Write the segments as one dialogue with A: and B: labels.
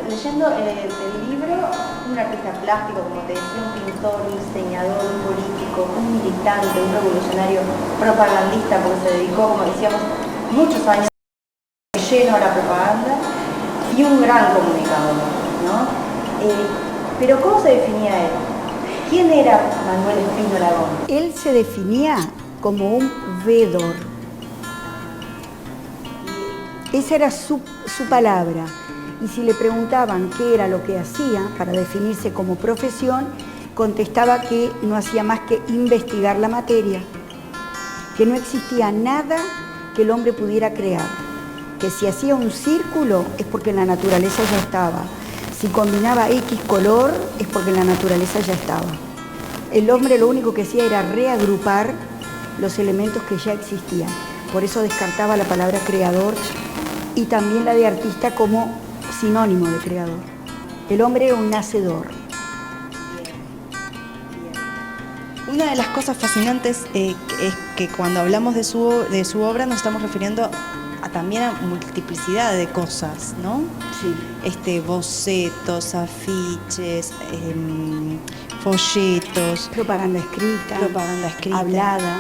A: leyendo el libro, un artista plástico, como te decía, un pintor, un diseñador, un político, un militante, un revolucionario, propagandista, porque se dedicó, como decíamos, muchos años lleno a la propaganda, y un gran comunicador, ¿no? Pero ¿cómo se definía él? ¿Quién era Manuel Spínola Gómez?
B: Él se definía como un vedor. Esa era su palabra. Y si le preguntaban qué era lo que hacía para definirse como profesión, contestaba que no hacía más que investigar la materia, que no existía nada que el hombre pudiera crear, que si hacía un círculo es porque en la naturaleza ya estaba, si combinaba X color es porque en la naturaleza ya estaba. El hombre lo único que hacía era reagrupar los elementos que ya existían, por eso descartaba la palabra creador y también la de artista como sinónimo de creador. El hombre era un nacedor.
C: Una de las cosas fascinantes es que cuando hablamos de su obra nos estamos refiriendo también a multiplicidad de cosas, ¿no?
B: Sí.
C: Bocetos, afiches, folletos.
B: Propaganda escrita. Hablada.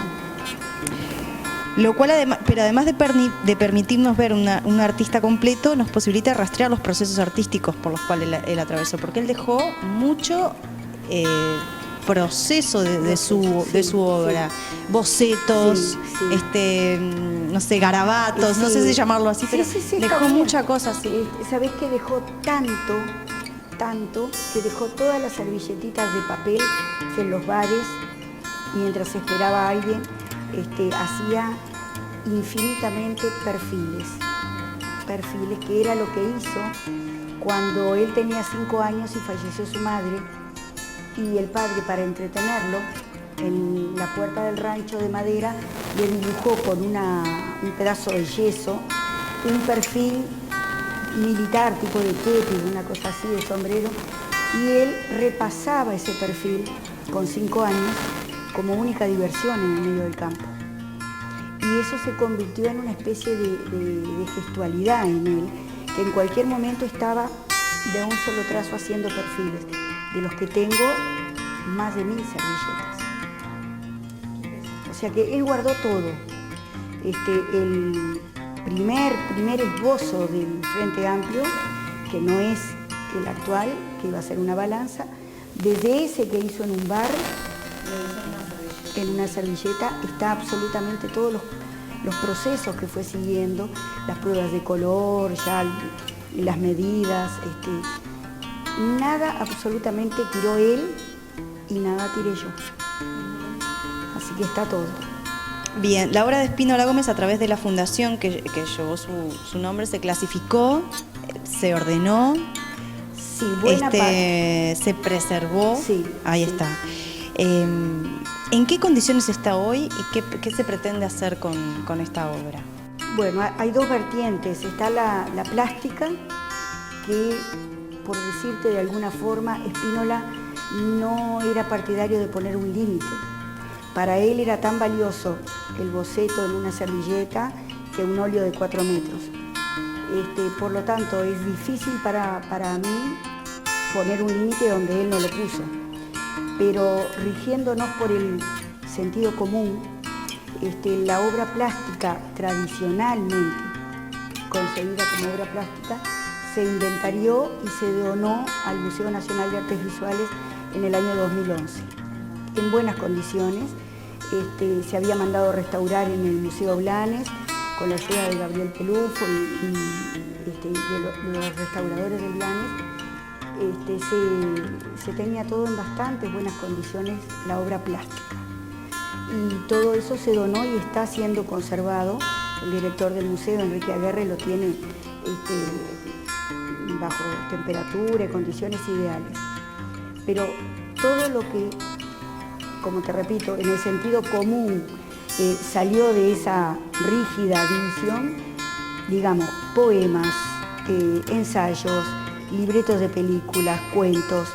C: Lo cual, además de permitirnos ver un artista completo, nos posibilita rastrear los procesos artísticos por los cuales él atravesó, porque él dejó mucho proceso de su obra, bocetos, no sé, garabatos, no sé si llamarlo así, pero dejó mucha cosa así.
B: ¿Sabés que dejó tanto, que dejó todas las servilletitas de papel que en los bares, mientras esperaba a alguien, hacía infinitamente perfiles, que era lo que hizo cuando él tenía 5 años y falleció su madre, y el padre, para entretenerlo, en la puerta del rancho de madera le dibujó con un pedazo de yeso un perfil militar, tipo de kepi, una cosa así, de sombrero, y él repasaba ese perfil con 5 años como única diversión en el medio del campo. Y eso se convirtió en una especie de gestualidad en él, que en cualquier momento estaba de un solo trazo haciendo perfiles, de los que tengo más de 1000 servilletas. O sea que él guardó todo. El primer esbozo del Frente Amplio, que no es el actual, que iba a ser una balanza, desde ese que hizo en un bar, en una servilleta, está absolutamente todos los procesos que fue siguiendo, las pruebas de color, ya las medidas, nada absolutamente tiró él y nada tiré yo. Así que está todo.
C: Bien, la obra de Spínola Gómez, a través de la fundación que llevó su nombre, se clasificó, se ordenó,
B: sí, buena parte.
C: Se preservó,
B: sí,
C: ahí
B: sí.
C: está. ¿En qué condiciones está hoy y qué se pretende hacer con esta obra?
B: Bueno, hay dos vertientes. Está la plástica, que, por decirte de alguna forma, Spínola no era partidario de poner un límite. Para él era tan valioso el boceto en una servilleta que un óleo de 4 metros. Por lo tanto, es difícil para mí poner un límite donde él no lo puso. Pero rigiéndonos por el sentido común, la obra plástica tradicionalmente concebida como obra plástica se inventarió y se donó al Museo Nacional de Artes Visuales en el año 2011. En buenas condiciones, se había mandado restaurar en el Museo Blanes con la ayuda de Gabriel Pelufo y de los restauradores del Blanes. Se tenía todo en bastante buenas condiciones, la obra plástica. Y todo eso se donó y está siendo conservado. El director del museo, Enrique Aguerre, lo tiene bajo temperatura y condiciones ideales. Pero todo lo que, como te repito, en el sentido común salió de esa rígida división, digamos, poemas, ensayos, libretos de películas, cuentos,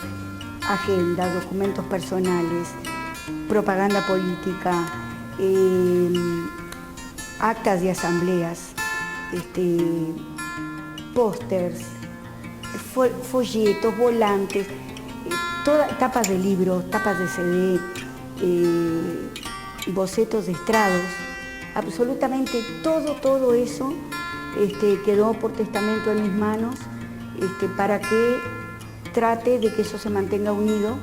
B: agendas, documentos personales, propaganda política, actas de asambleas, pósters, folletos, volantes, tapas de libros, tapas de CD, bocetos de estrados, absolutamente todo eso quedó por testamento en mis manos para que trate de que eso se mantenga unido,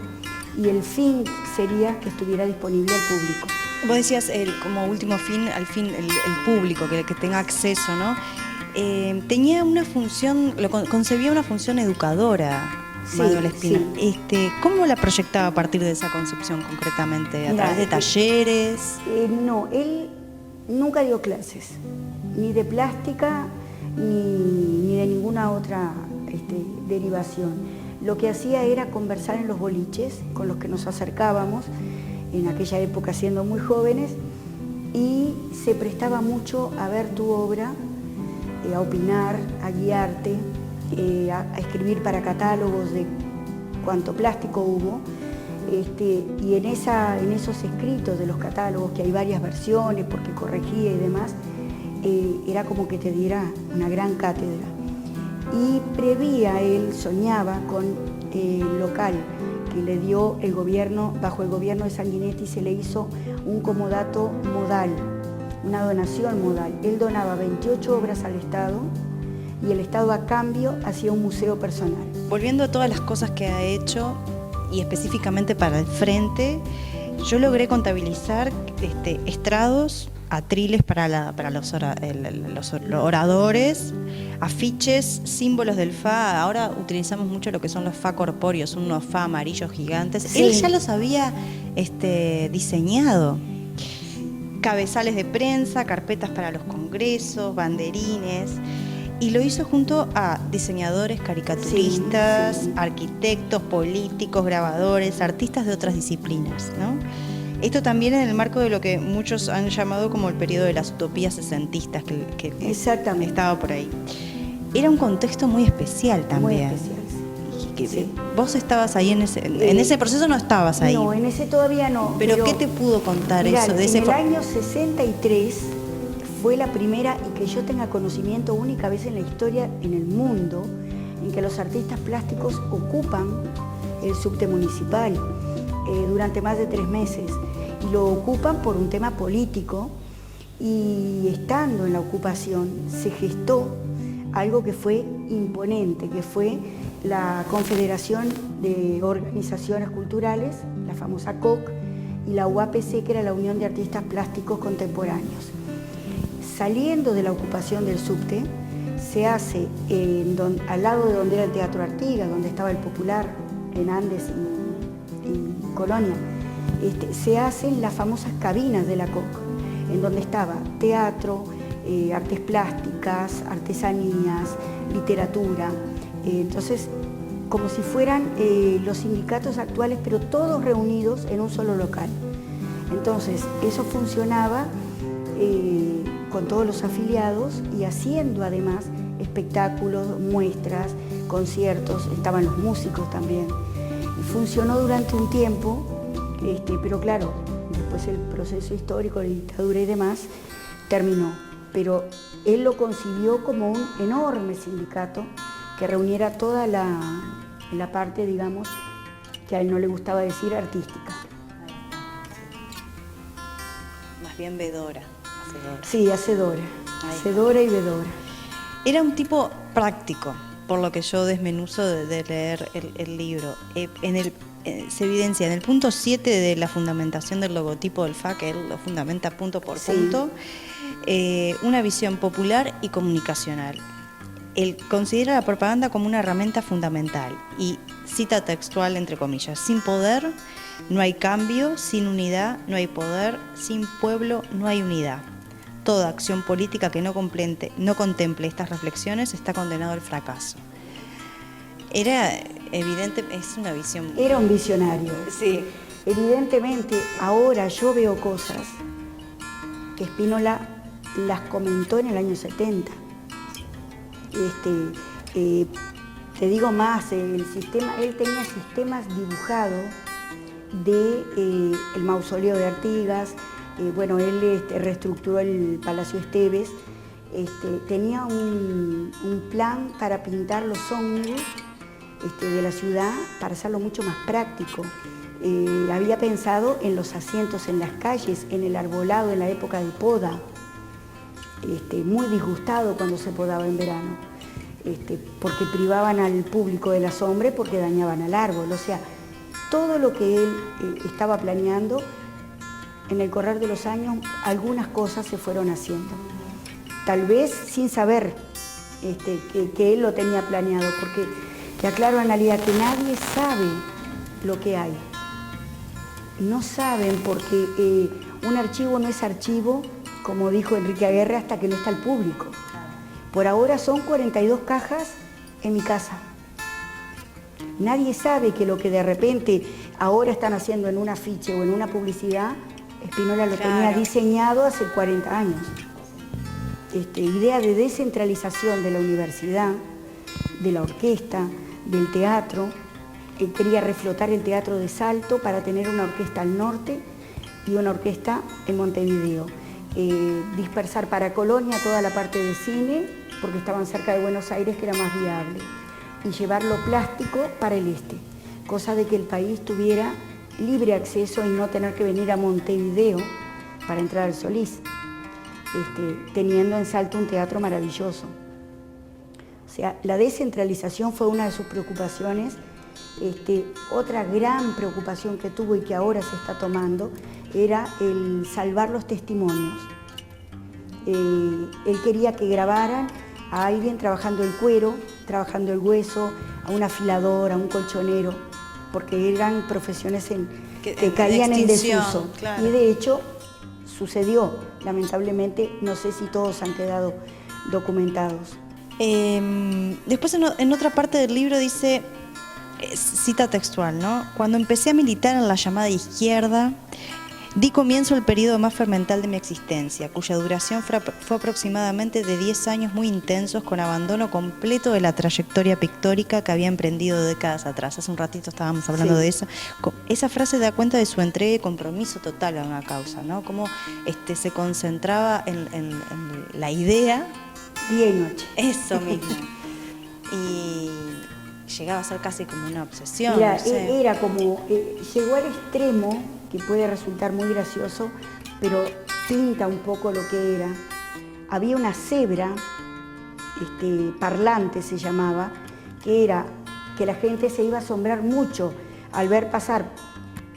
B: y el fin sería que estuviera disponible al público.
C: Vos decías como último fin, el público, que tenga acceso, ¿no? Tenía una función, concebía una función educadora, Manuel Espina.
B: Sí.
C: ¿Cómo la proyectaba a partir de esa concepción concretamente? ¿A través de talleres?
B: No, él nunca dio clases, ni de plástica, ni de ninguna otra derivación. Lo que hacía era conversar en los boliches con los que nos acercábamos, en aquella época siendo muy jóvenes, y se prestaba mucho a ver tu obra, a opinar, a guiarte, a escribir para catálogos de cuánto plástico hubo, y en esos escritos de los catálogos, que hay varias versiones porque corregía y demás, era como que te diera una gran cátedra. Y prevía, él soñaba con el local que le dio el gobierno, bajo el gobierno de Sanguinetti se le hizo un comodato modal, una donación modal. Él donaba 28 obras al Estado y el Estado a cambio hacía un museo personal. Volviendo a todas las cosas que ha hecho y específicamente para el Frente, yo logré contabilizar estrados, atriles para los oradores, afiches, símbolos del FA. Ahora utilizamos mucho lo que son los FA corpóreos, unos FA amarillos gigantes. Sí. Él ya los había diseñado. Cabezales de prensa, carpetas para los congresos, banderines. Y lo hizo junto a diseñadores, caricaturistas, arquitectos, políticos, grabadores, artistas de otras disciplinas, ¿no? Esto también en el marco de lo que muchos han llamado como el periodo de las utopías sesentistas, que estaba por ahí. Era un contexto muy especial también. Muy especial,
C: sí. ¿Vos estabas ahí en ese proceso? ¿No estabas ahí?
B: No, en ese todavía no.
C: ¿Pero qué te pudo contar eso?
B: En el año 63 fue la primera, y que yo tenga conocimiento, única vez en la historia, en el mundo, en que los artistas plásticos ocupan el subte municipal durante más de 3 meses. Y lo ocupan por un tema político, y estando en la ocupación se gestó algo que fue imponente, que fue la Confederación de Organizaciones Culturales, la famosa COC, y la UAPC, que era la Unión de Artistas Plásticos Contemporáneos. Saliendo de la ocupación del subte, se hace al lado de donde era el Teatro Artigas, donde estaba el Popular, en Andes y Colonia, se hacen las famosas cabinas de la COC, en donde estaba teatro, artes plásticas, artesanías, literatura. Entonces, como si fueran los sindicatos actuales, pero todos reunidos en un solo local. Entonces, eso funcionaba con todos los afiliados, y haciendo además espectáculos, muestras, conciertos, estaban los músicos también. Y funcionó durante un tiempo, pero claro, después el proceso histórico, la dictadura y demás, terminó. Pero él lo concibió como un enorme sindicato que reuniera toda la parte, digamos, que a él no le gustaba decir artística.
C: Más bien vedora. Hacedora.
B: Sí, hacedora. Hacedora y vedora.
C: Era un tipo práctico, por lo que yo desmenuzo de leer el libro. Se evidencia en el punto 7 de la fundamentación del logotipo del FA, que él lo fundamenta punto por punto, una visión popular y comunicacional. Él considera la propaganda como una herramienta fundamental y cita textual, entre comillas: sin poder no hay cambio, sin unidad no hay poder, sin pueblo no hay unidad. Toda acción política que no contemple estas reflexiones está condenado al fracaso. Era evidente, es una visión...
B: Era un visionario.
C: Sí.
B: Evidentemente, ahora yo veo cosas que Spínola las comentó en el año 70. Te digo más, él tenía sistemas dibujados de el mausoleo de Artigas. Él reestructuró el Palacio Esteves, tenía un plan para pintar los ómnibus de la ciudad para hacerlo mucho más práctico. Había pensado en los asientos en las calles, en el arbolado en la época de poda, muy disgustado cuando se podaba en verano, porque privaban al público de la sombra, porque dañaban al árbol. O sea, todo lo que él estaba planeando, en el correr de los años, algunas cosas se fueron haciendo. Tal vez sin saber que él lo tenía planeado, porque te aclaro, Analía, que nadie sabe lo que hay. No saben porque un archivo no es archivo, como dijo Enrique Aguirre, hasta que no está el público. Por ahora son 42 cajas en mi casa. Nadie sabe que lo que de repente ahora están haciendo en un afiche o en una publicidad, Spínola lo tenía diseñado hace 40 años. Idea de descentralización de la universidad, de la orquesta, del teatro. Quería reflotar el Teatro de Salto para tener una orquesta al norte y una orquesta en Montevideo. Dispersar para Colonia toda la parte de cine, porque estaban cerca de Buenos Aires, que era más viable, y llevarlo plástico para el este, cosa de que el país tuviera libre acceso y no tener que venir a Montevideo para entrar al Solís, teniendo en Salto un teatro maravilloso. O sea, la descentralización fue una de sus preocupaciones. Otra gran preocupación que tuvo y que ahora se está tomando era el salvar los testimonios. Él quería que grabaran a alguien trabajando el cuero, trabajando el hueso, a un afilador, a un colchonero, porque eran profesiones que caían en desuso. Claro. Y de hecho sucedió, lamentablemente, no sé si todos han quedado documentados.
C: Después en otra parte del libro dice, cita textual, ¿no? Cuando empecé a militar en la llamada izquierda, di comienzo al periodo más fermental de mi existencia, cuya duración fue aproximadamente de 10 años muy intensos, con abandono completo de la trayectoria pictórica que había emprendido décadas atrás. Hace un ratito estábamos hablando de eso. Esa frase da cuenta de su entrega y compromiso total a una causa, ¿no? Cómo se concentraba en la idea.
B: Día y noche.
C: Eso mismo. Y llegaba a ser casi como una obsesión.
B: Mira,
C: no sé.
B: Era como, llegó al extremo, que puede resultar muy gracioso, pero pinta un poco lo que era. Había una cebra, parlante se llamaba, que era que la gente se iba a asombrar mucho al ver pasar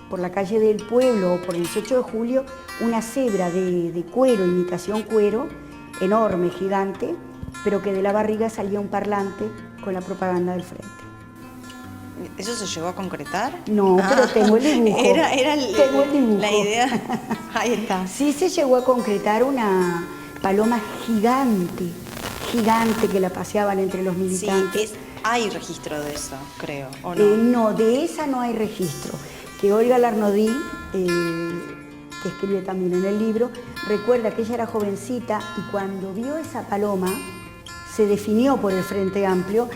B: por la calle del pueblo o por el 18 de julio una cebra de cuero, imitación cuero, enorme, gigante, pero que de la barriga salía un parlante con la propaganda del frente.
C: ¿Eso se llegó a concretar?
B: No, pero tengo el dibujo. Tengo el dibujo.
C: La idea. Ahí está.
B: Sí se llegó a concretar una paloma gigante, gigante, que la paseaban entre los militantes.
C: Sí, hay registro de eso, creo, ¿o no?
B: No, de esa no hay registro. Que Olga Larnodí, que escribe también en el libro, recuerda que ella era jovencita y cuando vio esa paloma, se definió por el Frente Amplio,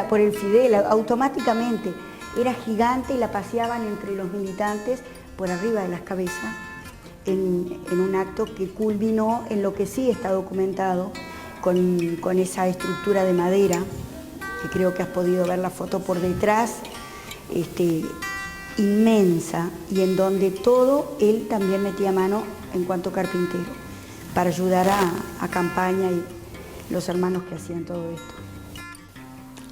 B: por el Fidel, automáticamente. Era gigante y la paseaban entre los militantes por arriba de las cabezas en un acto que culminó en lo que sí está documentado con esa estructura de madera, que creo que has podido ver la foto por detrás, inmensa, y en donde todo él también metía mano en cuanto carpintero, para ayudar a Campaña y los hermanos que hacían todo esto.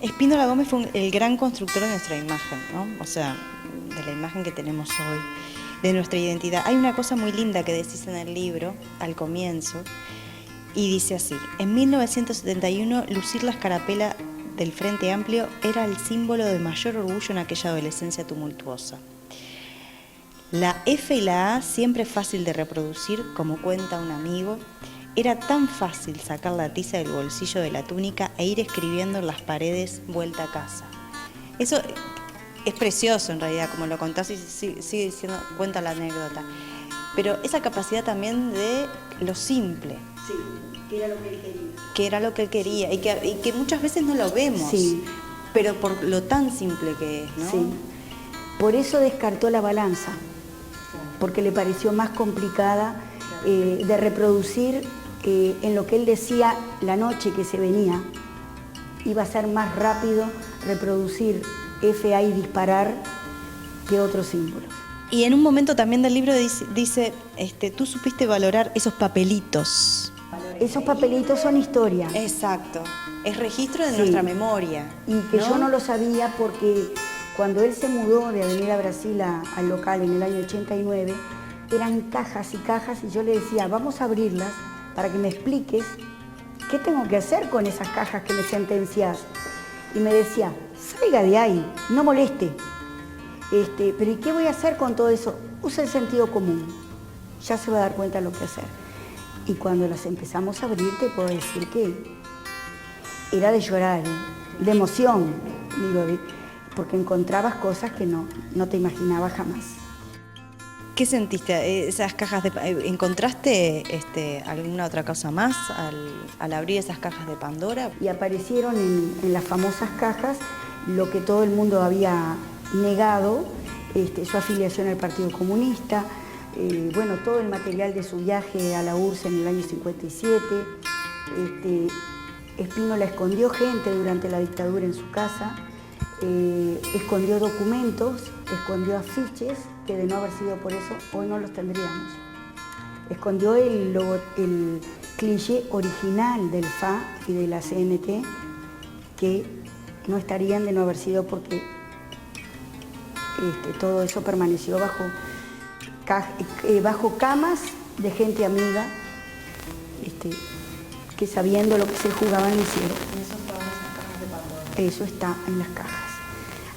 C: Spínola Gómez fue el gran constructor de nuestra imagen, ¿no? O sea, de la imagen que tenemos hoy, de nuestra identidad. Hay una cosa muy linda que decís en el libro, al comienzo, y dice así: en 1971, lucir la escarapela del Frente Amplio era el símbolo de mayor orgullo en aquella adolescencia tumultuosa. La F y la A, siempre fácil de reproducir, como cuenta un amigo, era tan fácil sacar la tiza del bolsillo de la túnica e ir escribiendo en las paredes vuelta a casa. Eso es precioso en realidad, como lo contás y sigue diciendo, cuenta la anécdota. Pero esa capacidad también de lo simple.
B: Sí, que era lo que él quería.
C: Que era lo que él quería y que muchas veces no lo vemos.
B: Sí.
C: Pero por lo tan simple que es, ¿no?
B: Sí. Por eso descartó la balanza, porque le pareció más complicada de reproducir en lo que él decía la noche que se venía, iba a ser más rápido reproducir FA y disparar que otros símbolos.
C: Y en un momento también del libro dice tú supiste valorar esos papelitos.
B: Esos papelitos son historia.
C: Exacto, es registro de
B: Sí.
C: nuestra memoria.
B: Y que yo no lo sabía porque cuando él se mudó de Avenida Brasil al local en el año 89, eran cajas y cajas y yo le decía, vamos a abrirlas para que me expliques qué tengo que hacer con esas cajas que me sentencias. Y me decía, salga de ahí, no moleste. Pero ¿y qué voy a hacer con todo eso? Usa el sentido común, ya se va a dar cuenta de lo que hacer. Y cuando las empezamos a abrir, te puedo decir que era de llorar, de emoción, digo, porque encontrabas cosas que no te imaginabas jamás.
C: ¿Qué sentiste? Esas cajas ¿encontraste alguna otra cosa más al abrir esas cajas de Pandora?
B: Y aparecieron en las famosas cajas lo que todo el mundo había negado, su afiliación al Partido Comunista, bueno, todo el material de su viaje a la URSS en el año 57. Spínola escondió gente durante la dictadura en su casa, escondió documentos, escondió afiches, que de no haber sido por eso, hoy no los tendríamos. Escondió el cliché original del FA y de la CNT, que no estarían de no haber sido porque todo eso permaneció bajo camas de gente amiga, que sabiendo lo que se jugaban lo hicieron.
A: ¿Y eso estaba en esas cajas de Pandora?
B: Eso está en las cajas.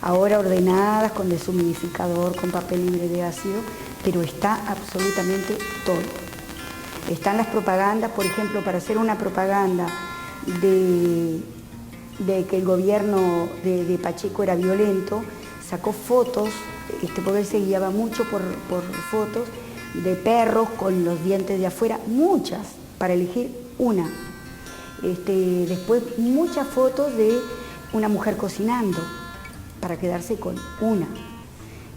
B: Ahora ordenadas, con deshumidificador, con papel libre de ácido, pero está absolutamente todo. Están las propagandas, por ejemplo, para hacer una propaganda de que el gobierno de Pacheco era violento, sacó fotos, porque él se guiaba mucho por fotos de perros con los dientes de afuera, muchas, para elegir una. Después muchas fotos de una mujer cocinando, para quedarse con una.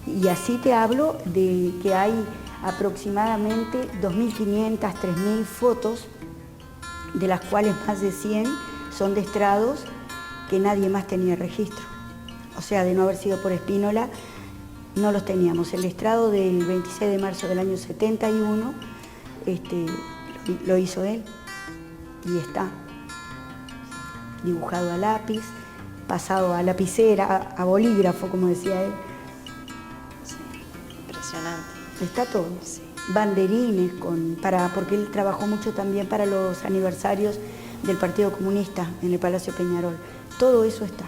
B: Y así te hablo de que hay aproximadamente 2.500, 3.000 fotos, de las cuales más de 100 son de estrados que nadie más tenía registro. O sea, de no haber sido por Spínola, no los teníamos. El estrado del 26 de marzo del año 71 lo hizo él y está dibujado a lápiz, pasado a lapicera, a bolígrafo, como decía él.
C: Sí, impresionante.
B: Está todo.
C: Sí.
B: Banderines, porque él trabajó mucho también para los aniversarios del Partido Comunista en el Palacio Peñarol. Todo eso está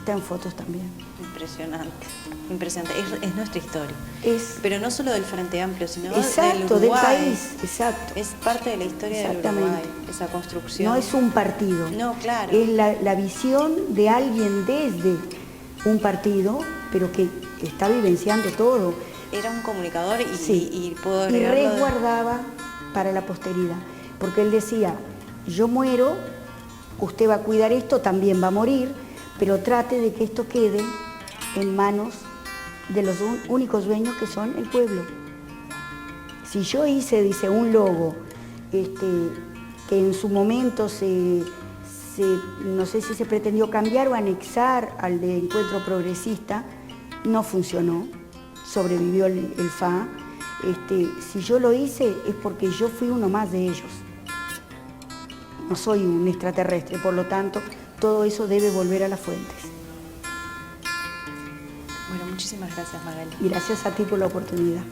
B: en fotos también.
C: Impresionante, impresionante. Es nuestra historia.
B: Pero
C: no solo del Frente Amplio, sino
B: exacto,
C: del Uruguay.
B: del país, exacto.
C: Es parte de la historia del Uruguay, esa construcción.
B: No es un partido.
C: No, claro.
B: Es la visión de alguien desde un partido, pero que está vivenciando todo.
C: Era un comunicador y,
B: sí.
C: y puedo
B: Y
C: agregarlo
B: resguardaba para la posteridad. Porque él decía, yo muero, usted va a cuidar esto, también va a morir, pero trate de que esto quede en manos de los únicos dueños que son el pueblo. Si yo hice, dice, un logo que en su momento no sé si se pretendió cambiar o anexar al de Encuentro Progresista, no funcionó, sobrevivió el FA. Si yo lo hice es porque yo fui uno más de ellos. No soy un extraterrestre, por lo tanto, todo eso debe volver a las fuentes.
C: Bueno, muchísimas gracias, Magali.
B: Y gracias a ti por la oportunidad.